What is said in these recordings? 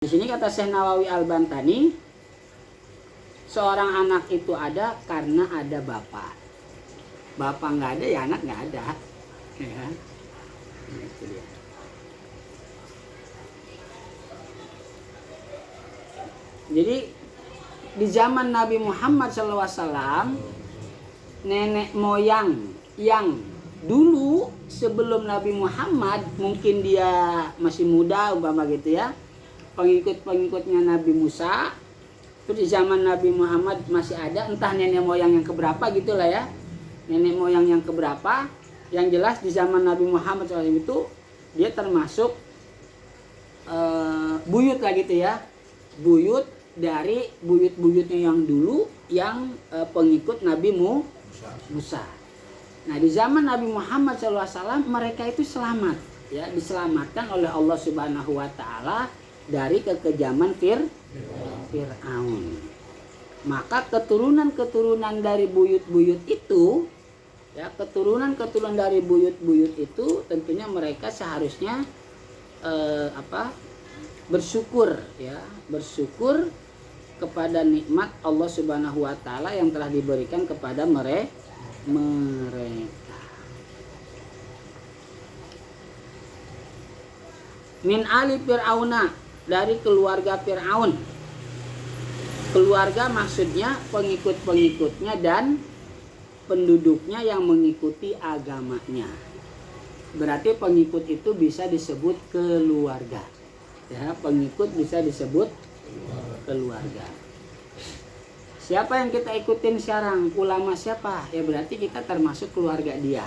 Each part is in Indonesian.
Di sini kata Syekh Nawawi Al-Bantani, seorang anak itu ada karena ada bapak. Bapak nggak ada, ya anak nggak ada. Ya. Itu dia. Jadi di zaman Nabi Muhammad SAW, nenek moyang yang dulu sebelum Nabi Muhammad, mungkin dia masih muda umpama gitu ya, pengikut-pengikutnya Nabi Musa, itu di zaman Nabi Muhammad masih ada, entah nenek moyang yang keberapa gitulah ya, nenek moyang yang keberapa, yang jelas di zaman Nabi Muhammad SAW itu dia termasuk buyut lah gitu ya, buyut dari buyut-buyutnya yang dulu yang pengikut Nabi Musa. Nah di zaman Nabi Muhammad SAW mereka itu selamat ya, diselamatkan oleh Allah Subhanahu Wa Taala dari kekejaman Fir'aun. Maka keturunan-keturunan dari buyut-buyut itu ya, keturunan dari buyut-buyut itu tentunya mereka seharusnya bersyukur ya, bersyukur kepada nikmat Allah Subhanahu Wa Taala yang telah diberikan kepada mereka. Min ali Fir'auna, dari keluarga Fir'aun. Keluarga maksudnya pengikut-pengikutnya dan penduduknya yang mengikuti agamanya. Berarti pengikut itu bisa disebut keluarga. Ya, pengikut bisa disebut keluarga. Siapa yang kita ikutin sekarang? Ulama siapa? Ya berarti kita termasuk keluarga dia.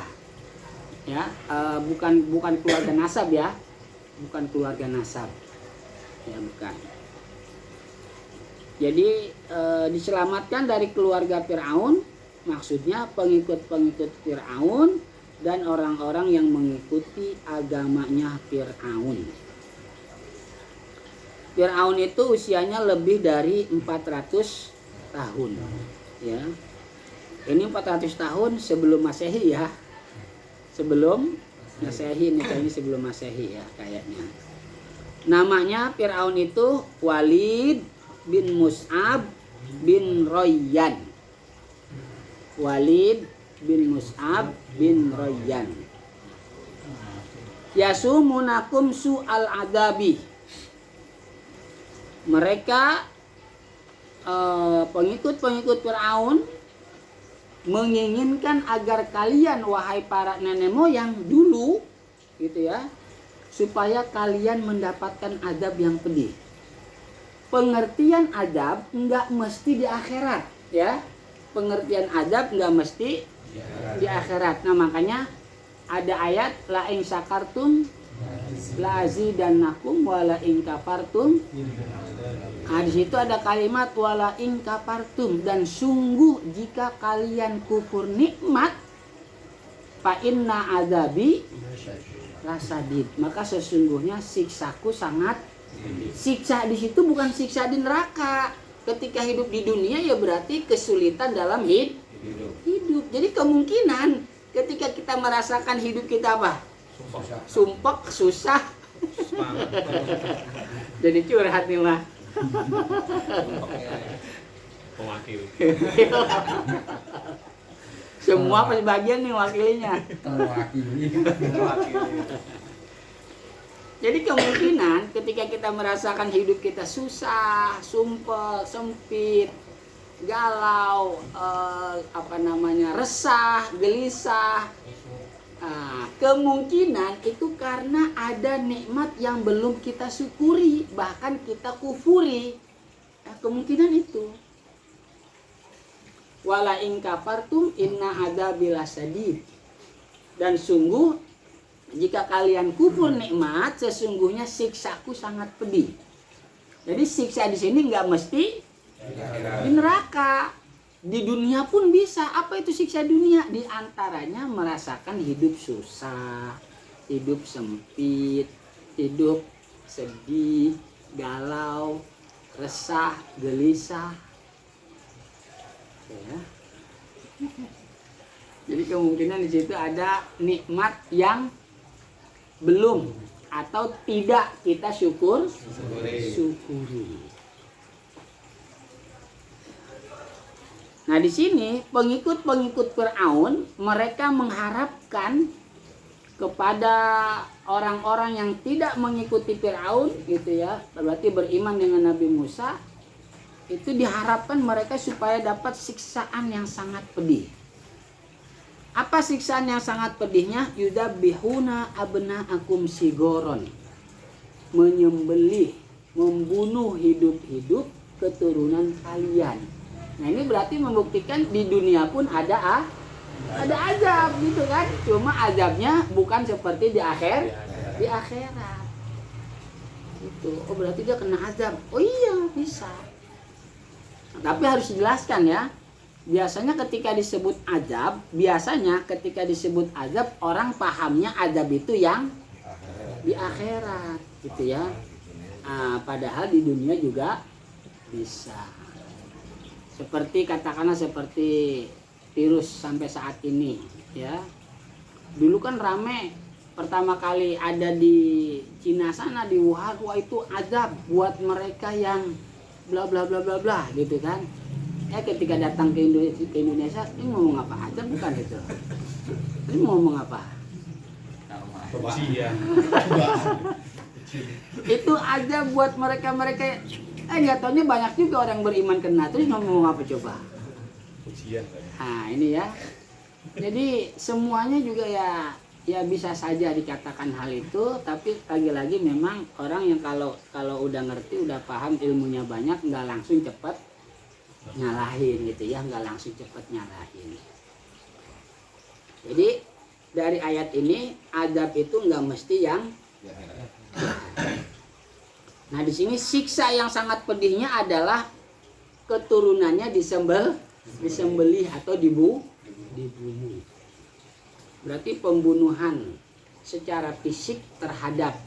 Ya, bukan keluarga nasab ya. Bukan keluarga nasab. Ya, bukan. Jadi diselamatkan dari keluarga Fir'aun, maksudnya pengikut-pengikut Fir'aun dan orang-orang yang mengikuti agamanya Fir'aun. Fir'aun itu usianya lebih dari 400 tahun. Ya. Ini 400 tahun sebelum Masehi ya. Sebelum Masehi, ini sebelum Masehi ya kayaknya. Namanya Fir'aun itu Walid bin Mus'ab bin Rayyan. Walid bin Mus'ab bin Rayyan. Yasumunakum su'al adabi. Mereka pengikut-pengikut Fir'aun menginginkan agar kalian wahai para nenek moyang dulu gitu ya, supaya kalian mendapatkan adab yang pedih. Pengertian adab enggak mesti di akhirat ya. Pengertian adab enggak mesti di akhirat. Nah, makanya ada ayat la in syakartum la azidannakum wa la in kafartum. Nah, di situ ada kalimat wala in kafartum, dan sungguh jika kalian kufur nikmat fa inna azabi lasadid, maka sesungguhnya siksaku sangat. Siksa di situ bukan siksa di neraka. Ketika hidup di dunia ya berarti kesulitan dalam hidup. Jadi kemungkinan ketika kita merasakan hidup kita apa? Sumpek, susah. Jadi curhat nih mah. Pewakili. Semua pas bagian nih wakilinya. Jadi kemungkinan ketika kita merasakan hidup kita susah, sumpek, sempit, galau, resah, gelisah. Nah, kemungkinan itu karena ada nikmat yang belum kita syukuri, bahkan kita kufuri. Nah, kemungkinan itu. Wala in kafartum inna adzabi lasadid. Dan sungguh jika kalian kufur nikmat, sesungguhnya siksaku sangat pedih. Jadi siksa di sini nggak mesti di neraka. Di dunia pun bisa. Apa itu siksa dunia? Di antaranya merasakan hidup susah, hidup sempit, hidup sedih, galau, resah, gelisah. Ya. Jadi kemungkinan di situ ada nikmat yang belum atau tidak kita syukuri. Nah di sini pengikut-pengikut Fir'aun mereka mengharapkan kepada orang-orang yang tidak mengikuti Fir'aun gitu ya, berarti beriman dengan Nabi Musa, itu diharapkan mereka supaya dapat siksaan yang sangat pedih. Apa siksaan yang sangat pedihnya? Yudabbihuna abna'akum sigoron, menyembelih, membunuh hidup-hidup keturunan kalian. Nah ini berarti membuktikan di dunia pun ada azab gitu kan. Cuma azabnya bukan seperti di akhirat. Gitu. Oh berarti dia kena azab. Oh iya bisa. Tapi harus dijelaskan ya. Biasanya ketika disebut azab, orang pahamnya azab itu yang di akhirat gitu ya. Padahal di dunia juga bisa. Seperti katakanlah seperti virus sampai saat ini ya. Dulu kan rame pertama kali ada di Cina sana, di Wuhan, wah itu azab buat mereka yang bla bla bla bla bla gitu kan. Ya ketika datang ke Indonesia, ini ngomong apa aja bukan itu? Ini ngomong apa? Itu aja buat mereka-mereka. Nggak taunya banyak juga orang beriman kena, terus ngomong apa coba? Nah ini ya. Jadi semuanya juga ya bisa saja dikatakan hal itu, tapi lagi-lagi memang orang yang kalau udah ngerti, udah paham, ilmunya banyak, nggak langsung cepat nyalahin gitu ya, nggak langsung cepat nyalahin. Jadi dari ayat ini azab itu nggak mesti yang Nah di sini siksa yang sangat pedihnya adalah keturunannya disembelih atau dibunuh. Berarti pembunuhan secara fisik terhadap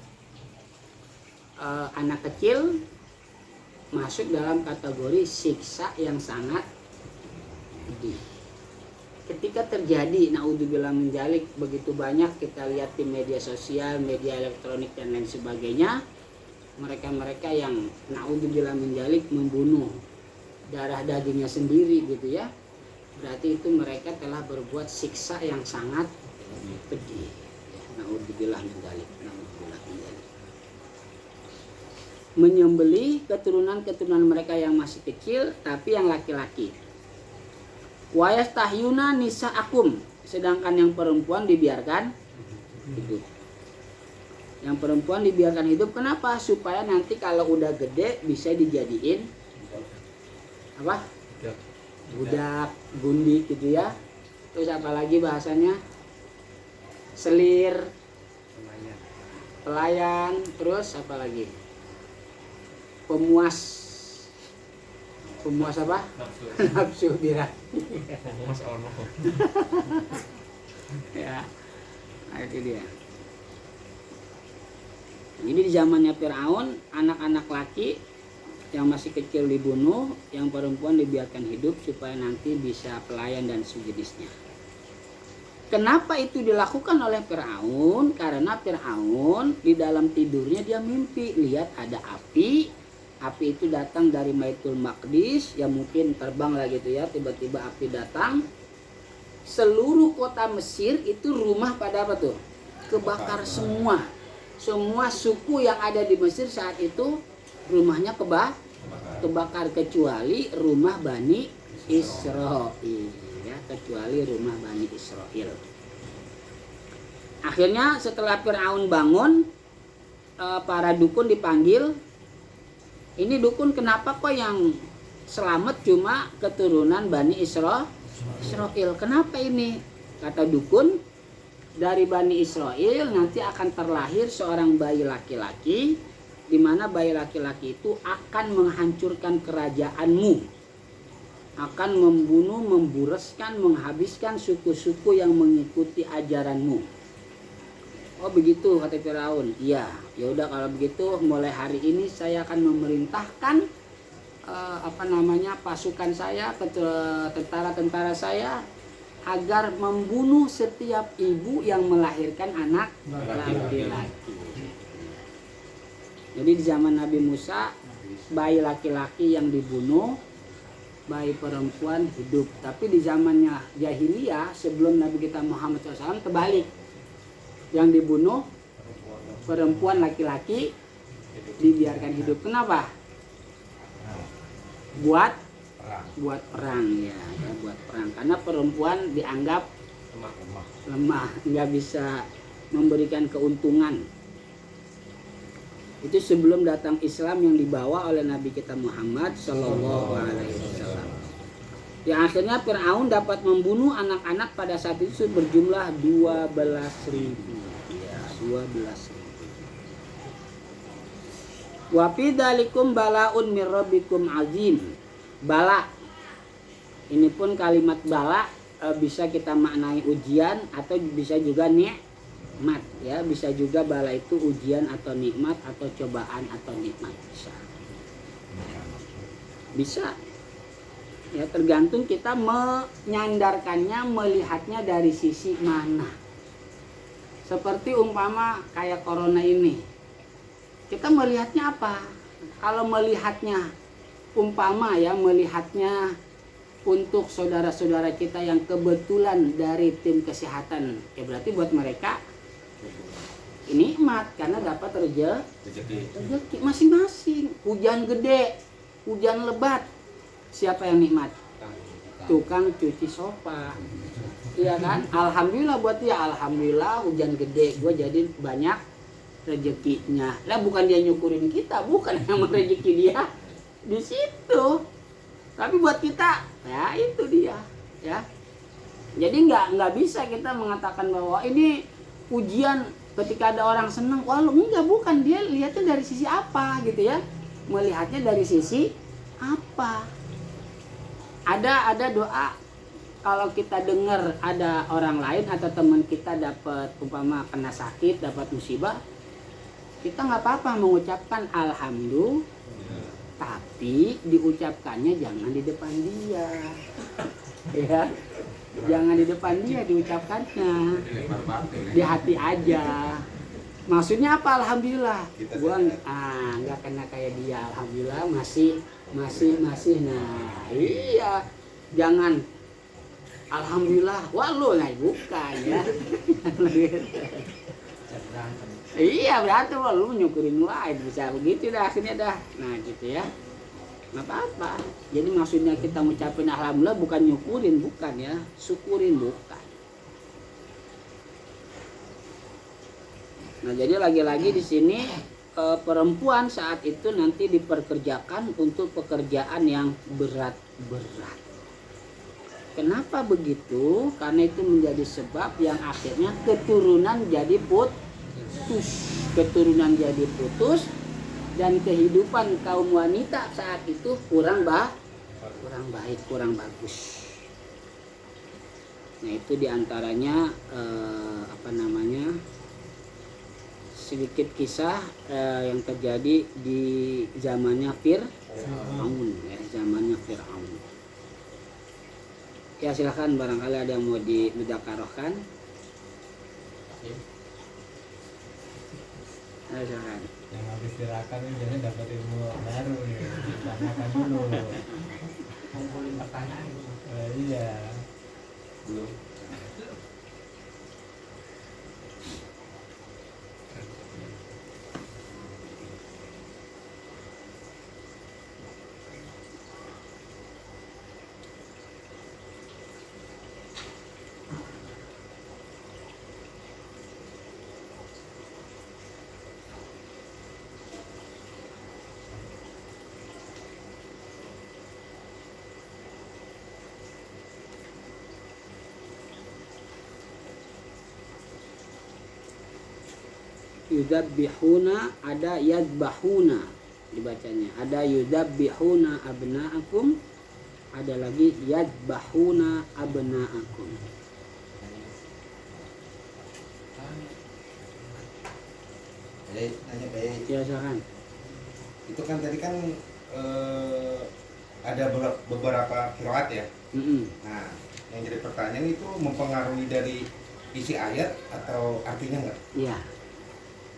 anak kecil masuk dalam kategori siksa yang sangat pedih. Ketika terjadi naudzubillah min dzalik begitu banyak kita lihat di media sosial, media elektronik dan lain sebagainya, mereka yang naudzubillah min dzalik membunuh darah dagingnya sendiri gitu ya, berarti itu mereka telah berbuat siksa yang sangat pedih. Naudzubillah min dzalik, naudzubillah min dzalik. Menyembelih keturunan mereka yang masih kecil tapi yang laki-laki. Wa yastahyuna nisaakum, sedangkan yang perempuan dibiarkan hidup. Yang perempuan dibiarkan hidup kenapa? Supaya nanti kalau udah gede bisa dijadiin apa? Budak, gundik gitu ya. Terus apalagi bahasanya? Selir, pelayan, terus apa lagi? Pemuas apa? Nafsu birahi. Pemuas ono. Ya, nah itu dia. Jadi di zamannya Fir'aun, anak-anak laki yang masih kecil dibunuh, yang perempuan dibiarkan hidup supaya nanti bisa pelayan dan sejenisnya. Kenapa itu dilakukan oleh Fir'aun? Karena Fir'aun di dalam tidurnya dia mimpi, lihat ada api itu datang dari Baitul Maqdis, ya mungkin terbang lah gitu ya, tiba-tiba api datang, seluruh kota Mesir itu rumah pada apa tuh? Kebakar semua suku yang ada di Mesir saat itu rumahnya kebakar kecuali rumah Bani Israel ya, kecuali rumah Bani Israel. Akhirnya setelah Fir'aun bangun, para dukun dipanggil. Ini dukun kenapa kok yang selamat cuma keturunan Bani Israel? Kenapa ini? Kata dukun, dari Bani Israel nanti akan terlahir seorang bayi laki-laki, di mana bayi laki-laki itu akan menghancurkan kerajaanmu, akan membunuh, membureskan, menghabiskan suku-suku yang mengikuti ajaranmu. Oh begitu kata Firaun. Iya, ya udah kalau begitu mulai hari ini saya akan memerintahkan pasukan saya, tentara-tentara saya agar membunuh setiap ibu yang melahirkan anak laki-laki. Jadi di zaman Nabi Musa bayi laki-laki yang dibunuh, bayi perempuan hidup. Tapi di zamannya jahiliyah sebelum Nabi kita Muhammad SAW terbalik, yang dibunuh perempuan, laki-laki dibiarkan hidup. Kenapa? Buat perang ya, buat perang. Karena perempuan dianggap lemah, nggak bisa memberikan keuntungan. Itu sebelum datang Islam yang dibawa oleh Nabi kita Muhammad Shallallahu Alaihi Wasallam. Yang akhirnya Fir'aun dapat membunuh anak-anak pada saat itu berjumlah 12.000. Ya, 12.000. Wa fi dzalikum bala'un mir rabbikum azim. Bala. Ini pun kalimat bala bisa kita maknai ujian atau bisa juga nikmat ya, bisa juga bala itu ujian atau nikmat atau cobaan atau nikmat bisa ya, tergantung kita menyandarkannya, melihatnya dari sisi mana. Seperti umpama kayak corona ini, kita melihatnya apa? Kalau melihatnya umpama ya, melihatnya untuk saudara-saudara kita yang kebetulan dari tim kesehatan, ya berarti buat mereka nikmat karena dapat rezeki masing-masing. Hujan gede, hujan lebat, siapa yang nikmat? Tukang cuci sofa, iya kan? Alhamdulillah buat dia, alhamdulillah hujan gede, gue jadi banyak rezekinya. Lah bukan dia nyukurin kita, bukan yang rezeki dia di situ. Tapi buat kita, ya itu dia, ya. Jadi nggak bisa kita mengatakan bahwa ini ujian. Ketika ada orang senang, wah lu enggak, bukan, dia lihatnya dari sisi apa gitu ya, melihatnya dari sisi apa. Ada doa kalau kita dengar ada orang lain atau teman kita dapat umpama kena sakit, dapat musibah, kita nggak apa-apa mengucapkan alhamdulillah, tapi diucapkannya jangan di depan dia, ya. Jangan di depan dia diucapkannya, di hati aja. Maksudnya apa? Alhamdulillah, gua nggak kena kayak dia. Alhamdulillah masih. Nah iya, jangan alhamdulillah, wah lu nah bukan ya. Iya berarti lu nyukurin lain, bisa begitu dah akhirnya dah. Nah gitu ya. Nggak apa-apa. Jadi maksudnya kita ngucapin alhamdulillah bukan nyukurin, bukan ya, syukurin, bukan. Nah jadi lagi-lagi di sini perempuan saat itu nanti diperkerjakan untuk pekerjaan yang berat-berat. Kenapa begitu? Karena itu menjadi sebab yang akhirnya keturunan jadi putus, dan kehidupan kaum wanita saat itu kurang baik, kurang bagus. Nah itu diantaranya sedikit kisah yang terjadi di zamannya Fir'aun, ya, zamannya Fir'aun. Ya silakan, barangkali ada yang mau dimudakarahkan. Ayo silakan. Yang habis tirakan ini jadi dapat ilmu baru nih, ditanyakan dulu. Kumpulin pertanyaan. Iya. Belum. Yudabbihuna, ada yadbahuna dibacanya, ada yudabbihuna abna'akum, ada lagi yadbahuna abna'akum. Ya silakan. Itu kan tadi kan ada beberapa qiraat ya. Nah, yang jadi pertanyaan itu mempengaruhi dari isi ayat atau artinya enggak? Iya.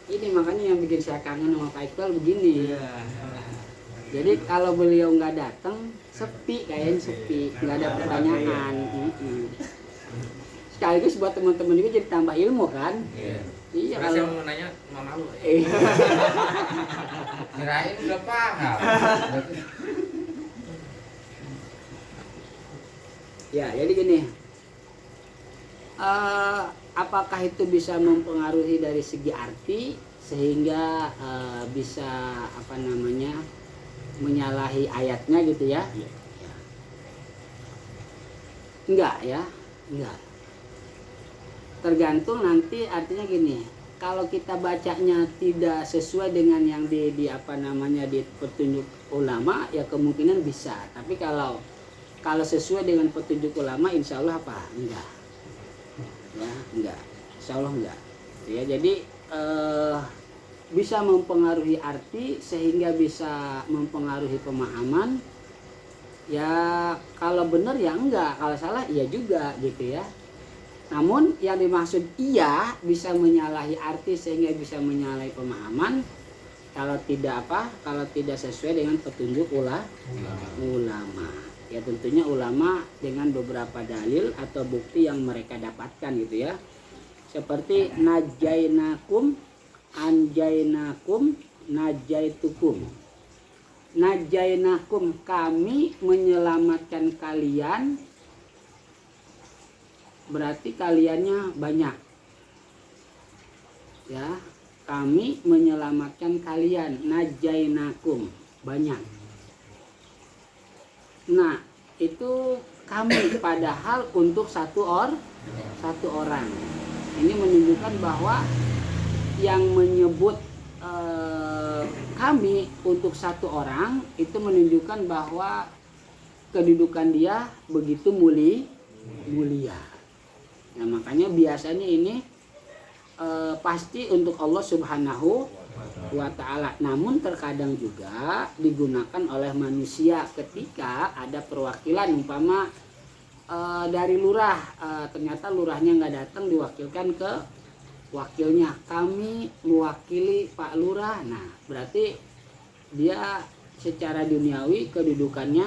Ini makanya yang bikin saya kangen sama Pak Iqbal begini. Iya. Jadi kalau beliau nggak datang, sepi, kayaknya sepi, nggak ada pertanyaan. Sekaligus buat teman-teman juga jadi tambah ilmu kan. Iya Karena saya kalau mau nanya mama lu. Kirain udah paham. ya jadi gini. Apakah itu bisa mempengaruhi dari segi arti sehingga bisa apa namanya menyalahi ayatnya gitu ya? Iya. Enggak ya, enggak. Tergantung nanti artinya gini. Kalau kita bacanya tidak sesuai dengan yang di apa namanya di petunjuk ulama ya kemungkinan bisa. Tapi kalau sesuai dengan petunjuk ulama insya Allah apa? Enggak. Ya, enggak. Insya Allah enggak. Ya, jadi bisa mempengaruhi arti sehingga bisa mempengaruhi pemahaman. Ya, kalau benar ya enggak, kalau salah iya juga gitu ya. Namun yang dimaksud iya bisa menyalahi arti sehingga bisa menyalahi pemahaman kalau tidak apa? Kalau tidak sesuai dengan petunjuk ulama. Ya tentunya ulama dengan beberapa dalil atau bukti yang mereka dapatkan gitu ya. Seperti najainakum, anjainakum, najaitukum. Najainakum, kami menyelamatkan kalian, berarti kaliannya banyak. Ya, kami menyelamatkan kalian, najainakum, banyak. Nah, itu kami padahal untuk satu orang. Ini menunjukkan bahwa yang menyebut kami untuk satu orang itu menunjukkan bahwa kedudukan dia begitu mulia. Nah, makanya biasanya ini pasti untuk Allah Subhanahu wa ta'ala. Namun terkadang juga digunakan oleh manusia ketika ada perwakilan umpama dari lurah, ternyata lurahnya nggak datang, diwakilkan ke wakilnya, kami mewakili Pak Lurah. Nah, berarti dia secara duniawi kedudukannya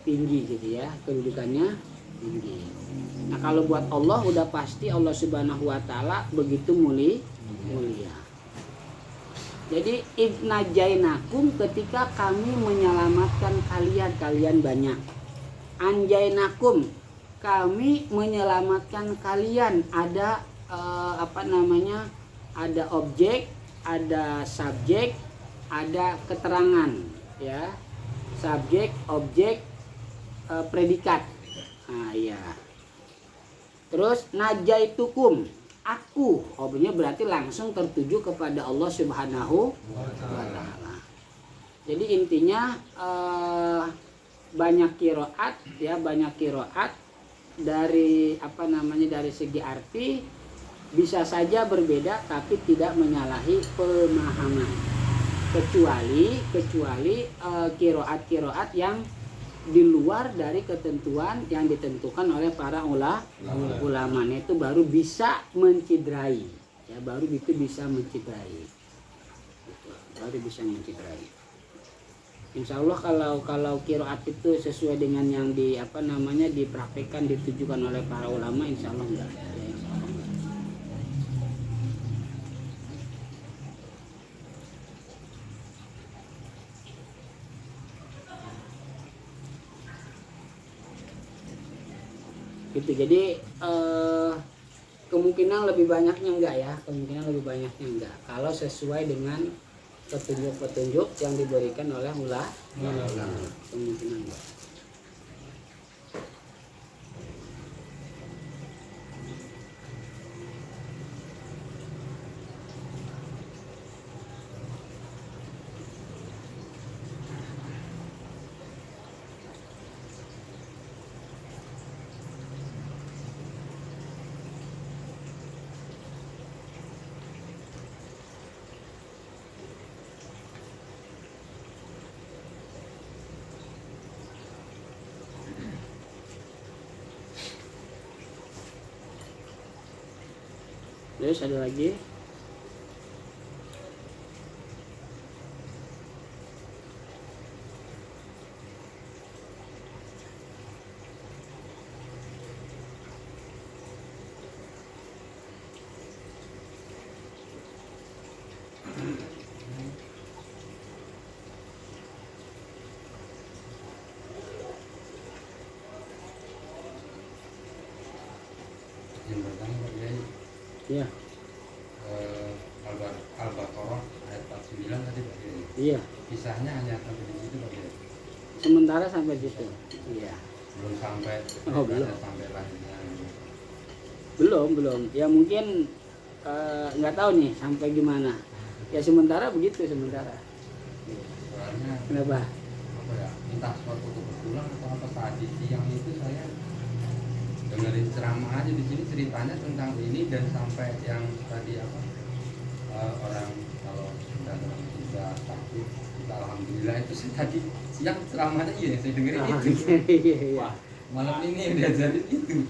tinggi gitu ya, kedudukannya tinggi. Nah, kalau buat Allah udah pasti Allah Subhanahu wa ta'ala begitu mulia. Jadi idnajainakum, ketika kami menyelamatkan kalian banyak. Anjainakum, kami menyelamatkan kalian, ada ada objek, ada subjek, ada keterangan ya, subjek, objek, predikat. Nah, ya. Terus najaitukum, aku, objeknya berarti langsung tertuju kepada Allah Subhanahu wa ta'ala. Jadi intinya banyak qiraat ya, banyak qiraat dari dari segi arti bisa saja berbeda tapi tidak menyalahi pemahaman, kecuali qiraat yang di luar dari ketentuan yang ditentukan oleh para ulama, itu baru bisa mencidrai ya, baru itu bisa mencidrai, baru bisa mencidrai. Insya Allah kalau qiraat itu sesuai dengan yang dipraktekkan, ditujukan oleh para ulama, insya Allah enggak. Gitu. Jadi kemungkinan lebih banyaknya enggak ya, kalau sesuai dengan petunjuk-petunjuk yang diberikan oleh ulama, kemungkinan enggak. Terus ada lagi Iya. Al-Baqarah ayat 49 tadi Pak Kiai. Iya. Kisahnya hanya sampai di situ Pak Kiai. Sementara sampai situ. Iya. Belum sampai Belum. sampai lahirnya. Belum. Ya mungkin nggak tahu nih sampai gimana. Ya sementara begitu sementara. Soalnya Kenapa? apa ya? Entah suatu kebetulan atau apa tadi siang itu saya dengerin ceramah aja di sini ceritanya tentang ini dan sampai yang tadi apa orang kalau sudah bisa sakit kita alhamdulillah itu sih tadi siang ceramahnya iya saya dengerin itu. Iya. Wah, malam ini diajarin itu.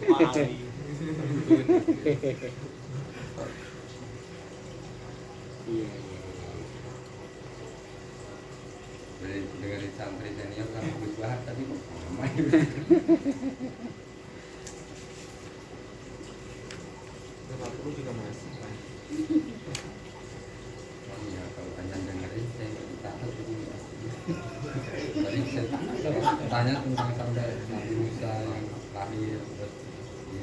Iya. Dari dengerin santri senior kan bagus banget tapi kok lama perlu juga masih kan. Oh iya, kalau tanya dengerin saya nggak ditahan jadi tadi saya tanya tentang sampai Nabi Musa yang lahir terus di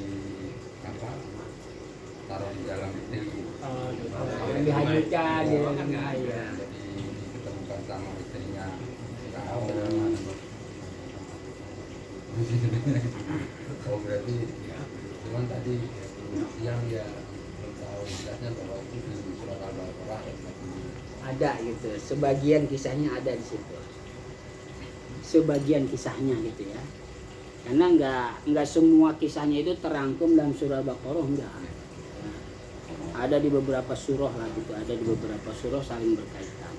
apa taruh di dalam itu Dihanyutkan di dalam air. jadi diketemukan sama istrinya Firaun. Oh berarti cuman tadi siang ya belum tahu jelasnya bahwa itu di surat Al-Baqarah ayat 47. Ada gitu, sebagian kisahnya ada di situ. Sebagian kisahnya gitu ya. Karena nggak semua kisahnya itu terangkum dalam surah Al-Baqarah, enggak. Ada di beberapa surah lah gitu, ada di beberapa surah saling berkaitan.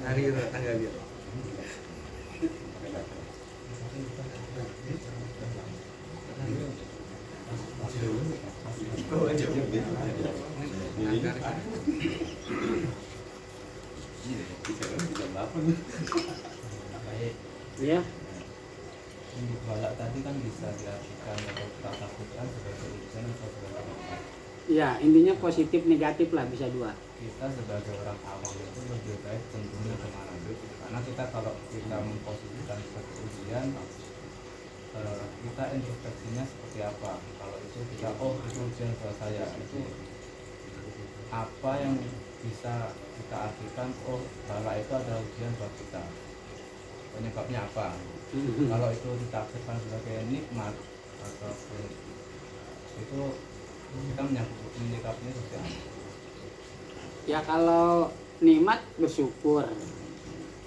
Hari tanggal dia. Oh, aja Ya, Untuk balak tadi kan bisa diartikan atau kita takutkan sebagai ujian atau sebagai apa? ya intinya positif negatif lah, bisa dua. Kita sebagai orang awam itu lebih baik cenderungnya kemana dulu? Karena kita kalau kita memposisikan sebagai ujian, kita introspeksinya seperti apa? Kalau itu kita itu ujian buat saya, itu apa yang bisa kita artikan? Oh, balak itu adalah ujian buat kita. Penyebabnya apa? Kalau itu ditafsirkan sebagai nikmat atau itu kita menyikapinya seperti apa? Ya kalau nikmat bersyukur.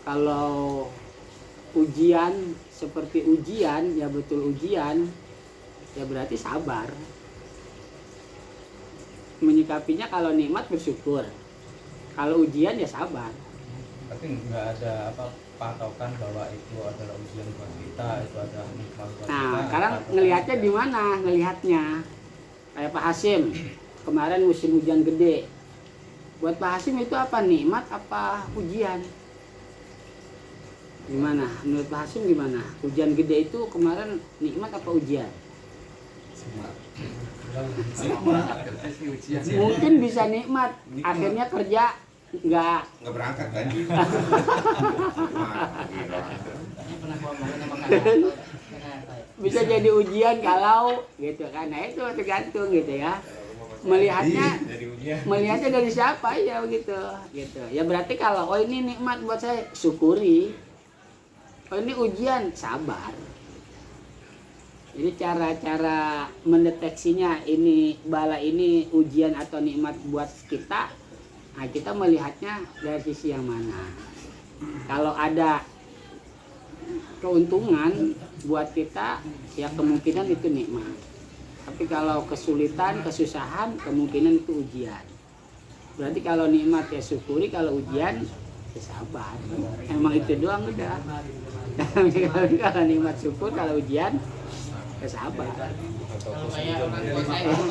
Kalau ujian seperti ujian, ya betul ujian, ya berarti sabar. Menyikapinya kalau nikmat bersyukur. Kalau ujian ya sabar. Tapi nggak ada apa patokan bahwa itu adalah ujian buat kita, itu ada nikmat buat kita. Nah, sekarang ngelihatnya di mana? Ngelihatnya kayak Pak Hasim kemarin musim hujan gede. Buat Pak Hasim itu apa, nikmat apa ujian? Gimana? Menurut Pak Hasim gimana? Hujan gede itu kemarin nikmat apa ujian? Mungkin bisa nikmat, akhirnya kerja nggak berangkat kan? bisa jadi ujian kalau gitu kan. Nah itu tergantung gitu ya, melihatnya dari siapa ya begitu gitu ya. Berarti kalau oh ini nikmat buat saya, syukuri. Oh ini ujian, sabar. Jadi cara-cara mendeteksinya ini bala ini ujian atau nikmat buat kita, nah kita melihatnya dari sisi yang mana. Kalau ada keuntungan buat kita, ya kemungkinan itu nikmat. Tapi kalau kesulitan, kesusahan, kemungkinan itu ujian. Berarti kalau nikmat ya syukuri, kalau ujian ya sabar. Emang itu doang udah. Kalau nikmat syukur, kalau ujian ya sabar. Kalau kayak orang tua saya itu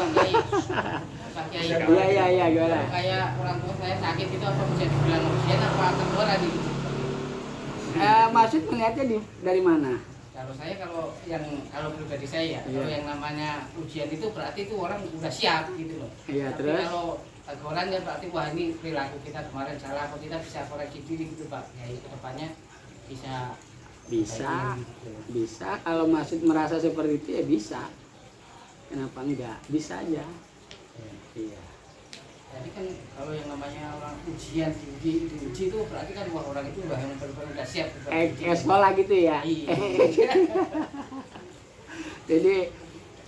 Pak Kiai. Iya gimana? Kayak orang tua saya sakit itu apa bisa dibilang ujian apa teguran gitu? Maksud melihatnya dari mana? Kalau saya kalau pribadi saya Iya. kalau yang namanya ujian itu berarti itu orang udah siap gitu loh. Iya, Tapi terus? kalau teguran ya berarti wah ini perilaku kita kemarin salah, apa kita bisa koreksi diri gitu Pak. Ya itu kedepannya bisa Bisa. Kalau Maksud merasa seperti itu ya bisa. Kenapa enggak? Bisa aja. Iya. Jadi kan kalau yang namanya orang ujian diuji itu berarti kan wah orang itu udah yang benar-benar udah siap. Sekolah gitu ya. Iya. Jadi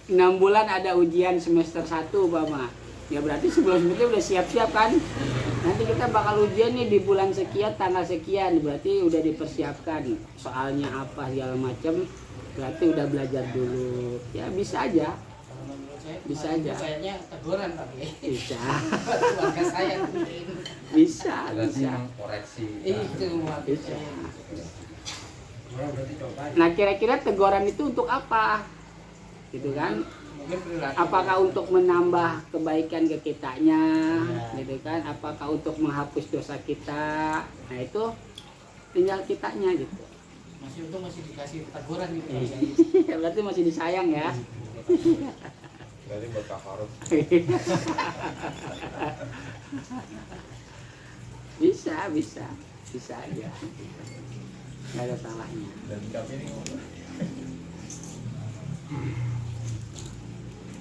6 bulan ada ujian semester 1 Mama. Ya berarti sebelum itu udah siap-siap kan. Nanti kita bakal ujian nih di bulan sekian, tanggal sekian. Berarti udah dipersiapkan. Soalnya apa segala macam. Berarti udah belajar dulu. Ya bisa aja. Kalau menurut saya Bisa kemarin itu aja. kayaknya teguran Pak ya. Bisa. Keluarga saya Bisa. Berarti mengkoreksi. itu Bisa. Berarti coba. Nah kira-kira teguran itu untuk apa? Gitu kan? mungkin perilaku. Apakah untuk menambah kebaikan ke kitanya, Ya. gitu kan? Apakah untuk menghapus dosa kita? Nah itu tinggal kitanya gitu. Masih untung masih dikasih teguran gitu Pak ya. Berarti masih disayang ya. Berarti buat kafarut. bisa aja. Gak ada salahnya. Dan kami ini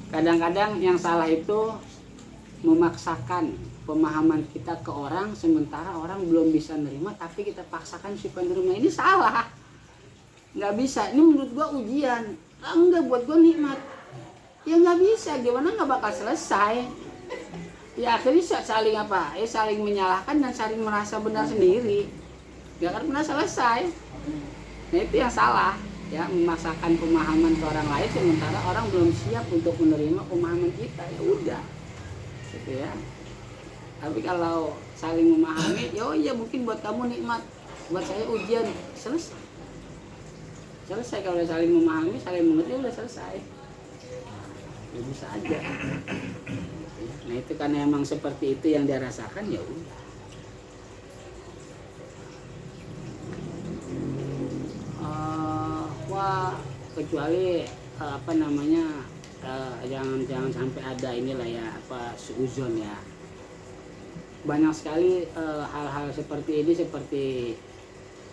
Kadang-kadang yang salah itu memaksakan pemahaman kita ke orang, sementara orang belum bisa nerima, tapi kita paksakan supaya nerima. Ini salah. Nggak bisa. Ini menurut gua ujian. Enggak, buat gua nikmat. Ya nggak bisa. Gimana nggak bakal selesai? Ya akhirnya saling apa? Saling menyalahkan dan saling merasa benar sendiri. Nggak akan pernah selesai. Nah itu yang salah. Ya, memaksakan pemahaman ke orang lain sementara orang belum siap untuk menerima pemahaman kita. Ya udah gitu ya. Tapi kalau saling memahami, ya oh iya mungkin buat kamu nikmat, buat saya ujian. Selesai kalau saling memahami, saling mengerti, udah selesai. Ya bisa aja. Nah itu karena emang seperti itu yang dia rasakan, ya udah. Kecuali jangan sampai ada inilah ya suuzon ya. Banyak sekali hal-hal seperti ini, seperti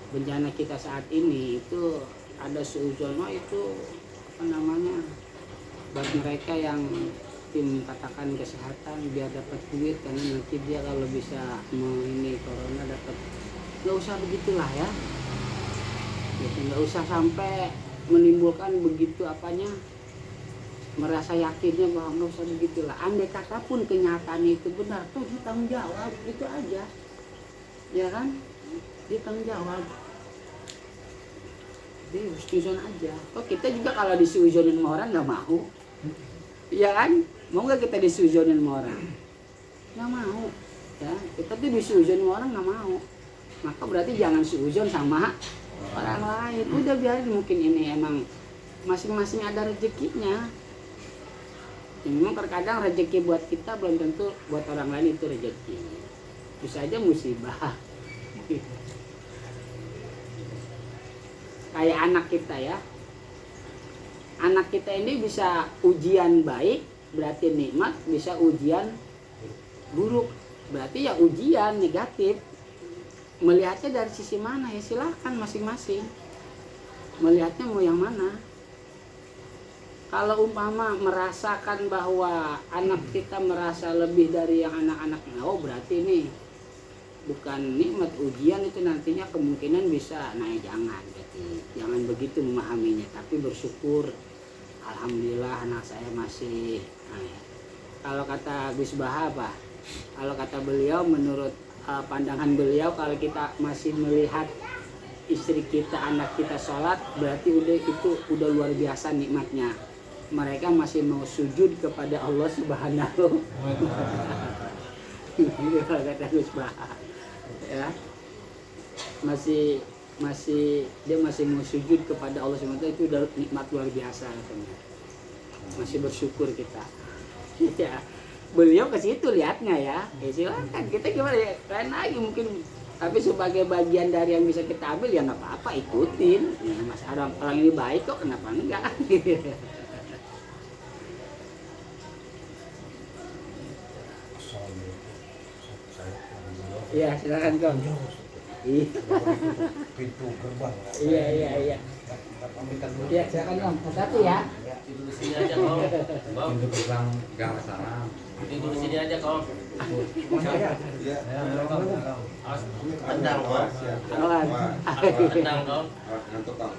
bencana kita saat ini itu ada suuzon itu buat mereka yang tim katakan kesehatan biar dapat duit, karena nanti dia kalau bisa ini corona dapat. Nggak usah begitulah ya. Gitu, nggak usah sampai menimbulkan begitu merasa yakinnya bahwa nggak usah begitulah. Andai kata pun kenyataan itu benar, tuh ditanggung jawab, itu aja, ya kan? Ditanggung jawab, jadi suuzon aja. Kok kita juga kalau disuuzonin sama orang nggak mau, ya kan? Mau nggak kita disuuzonin sama orang? Nggak mau, ya. Kita tuh disuuzonin sama orang nggak mau, maka berarti jangan suuzon sama orang lain. Udah biarin, mungkin ini emang masing-masing ada rezekinya. Ya, memang terkadang rezeki buat kita belum tentu buat orang lain itu rezeki. Bisa aja musibah. Kayak anak kita ya. Anak kita ini bisa ujian baik berarti nikmat, bisa ujian buruk berarti ya ujian negatif. Melihatnya dari sisi mana ya silahkan masing-masing melihatnya mau yang mana. Kalau umpama merasakan bahwa anak kita merasa lebih dari yang anak-anaknya, oh berarti ini bukan nikmat, ujian itu nantinya kemungkinan bisa. Nah jangan, jangan begitu memahaminya, tapi bersyukur, alhamdulillah anak saya masih. Nah, ya. Kalau kata Gus Baha apa? Kalau kata beliau, menurut pandangan beliau, kalau kita masih melihat istri kita, anak kita sholat, berarti itu udah luar biasa nikmatnya. Mereka masih mau sujud kepada Allah Subhanahu. Itu kata Gus Baha. Ya. dia masih mau sujud kepada Allah SWT, itu udah nikmat luar biasa katanya. Masih bersyukur kita. Ya, beliau ke situ lihatnya ya. Ya silakan, kita gimana ya? Lain lagi mungkin, tapi sebagai bagian dari yang bisa kita ambil ya nggak apa-apa, ikutin. Ya, mas orang ini baik kok, kenapa enggak? Iya, silakan Kong. Iya. Pintu gerbang. Iya. Iya, silakan Kong. Hati-hati ya. Tidur di sini aja Kong. Bang, Pintu gerbang gang masalah. tidur di sini aja Kong. Iya. Awas tendang Kong. Awan. Awas tendang Kong. Ngantuk Kang.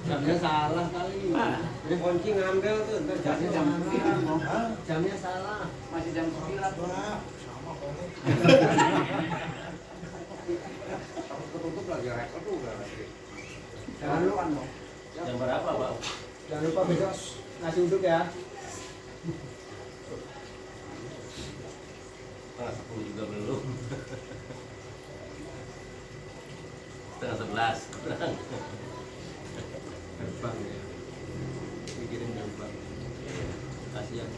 Jamnya salah kali. Ini kunci ngambil tuh, ntar jamnya jamnya salah. Masih jam 9. Ketutup lagi rekor tuh udah lagi. Jangan lupa dong. Jam berapa Bang? Jangan lupa besok nasi uduk ya. Ah, 10 juga belum. Setengah 11. Gerbang ya. Mikirin gerbang. Kasihan.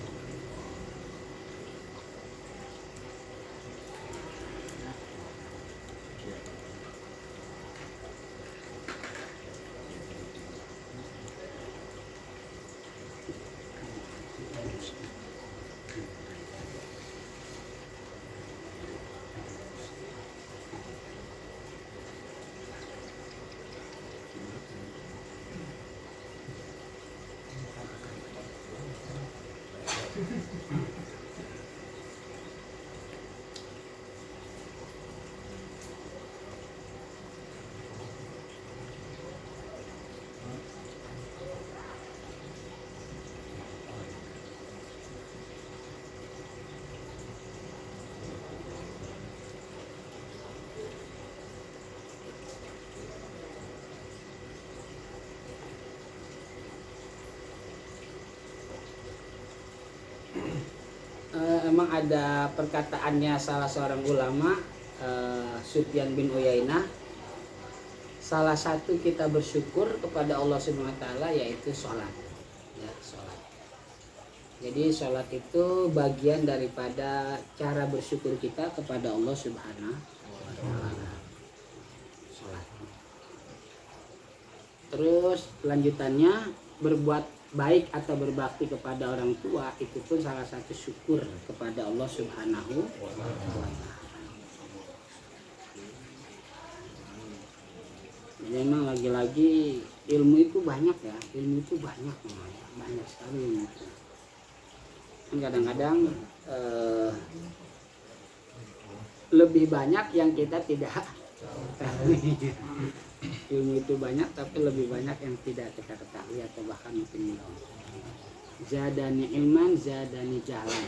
Emang ada perkataannya salah seorang ulama, Sufyan bin Uyainah, salah satu kita bersyukur kepada Allah Subhanahu wa taala yaitu sholat. Ya, sholat. Jadi sholat itu bagian daripada cara bersyukur kita kepada Allah Subhanahu wa taala. Sholat. Terus lanjutannya, berbuat baik atau berbakti kepada orang tua itu pun salah satu syukur kepada Allah Subhanahu wa taala. Memang lagi-lagi ilmu itu banyak ya, ilmu itu banyak sekali ilmu itu. Kadang-kadang lebih banyak yang kita tidak tahu. Ilmu itu banyak tapi lebih banyak yang tidak kita ketahui atau bahkan mungkin belum. Zadani ilman, zadani jalan.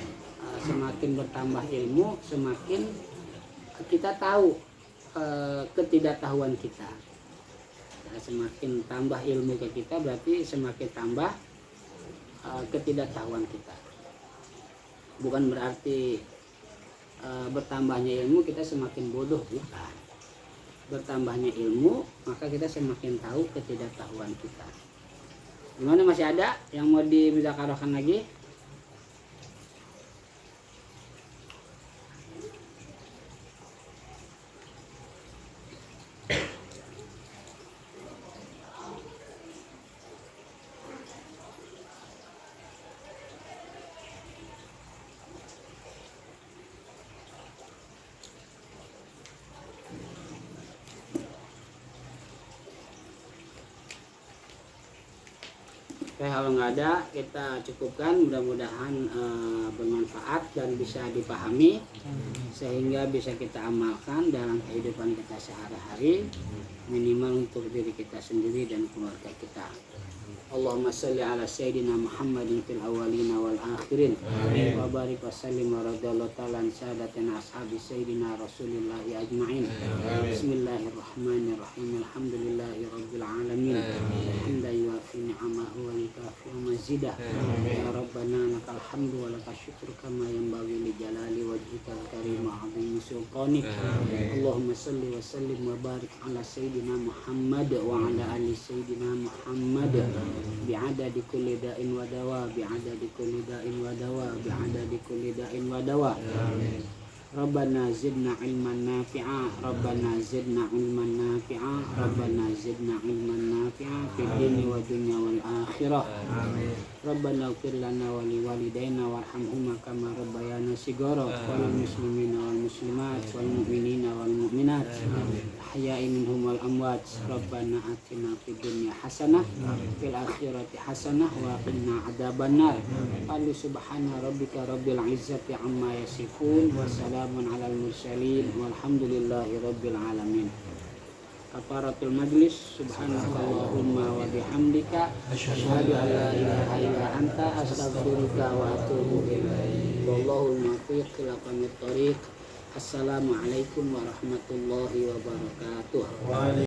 Semakin bertambah ilmu, semakin kita tahu ketidaktahuan kita. Semakin tambah ilmu ke kita berarti semakin tambah ketidaktahuan kita. Bukan berarti bertambahnya ilmu kita semakin bodoh, bukan. Bertambahnya ilmu maka kita semakin tahu ketidaktahuan kita. Gimana, masih ada yang mau dimudzakarahkan lagi? Oke, kalau nggak ada kita cukupkan. Mudah-mudahan bermanfaat dan bisa dipahami sehingga bisa kita amalkan dalam kehidupan kita sehari-hari, minimal untuk diri kita sendiri dan keluarga kita. Allahumma sholli ala sayyidina Muhammadin fil awwalina wal akhirin. Wa barik wa sallim wa radhiyallahu ta'ala an sadatina ashabi sayyidina Rasulillah ajma'in. Bismillahirrahmanirrahim. Alhamdulillahi rabbil alamin. Hamdan yuwafi ni'amahu wa yukafi mazidah. Ya Rabbana lakal hamdu wa lakal syukru kama yanbaghi li jalali wajhikal karim wa 'azimi sultanik. Allahumma salli wa sallim wa barik ala sayyidina Muhammad wa ala ali sayyidina Muhammad bi'adadi kulli da'in wa dawa bi'adadi kulli da'in wa dawa bi'adadi kulli da'in wa dawa. Rabbana zidna ilman nafi'a, Rabbana zidna ilman nafi'a, Rabbana zidna ilman nafi'a fid dini wa dunya wal akhirah. Rabbana ighfir lana wa li walidayna warhamhuma kama rabbayana shighara wal muslimina wal muslimat wal mu'minina wal mu'minat ahya'i minhum wal amwat. Rabbana atina fid dunya hasanah fil akhirati hasanah wa qina adzabannar. Qali subhana rabbika rabbil izzati amma yasifun wa salamun alal mursalin walhamdulillahi rabbil alamin. Kafaratul majlis. Subhanakallahumma wa bihamdika asyhadu an la ilaha illa anta astaghfiruka wa atubu ilaik. Wallahul muwaffiq ila aqwamit thoriq. Assalamualaikum warahmatullahi wabarakatuh.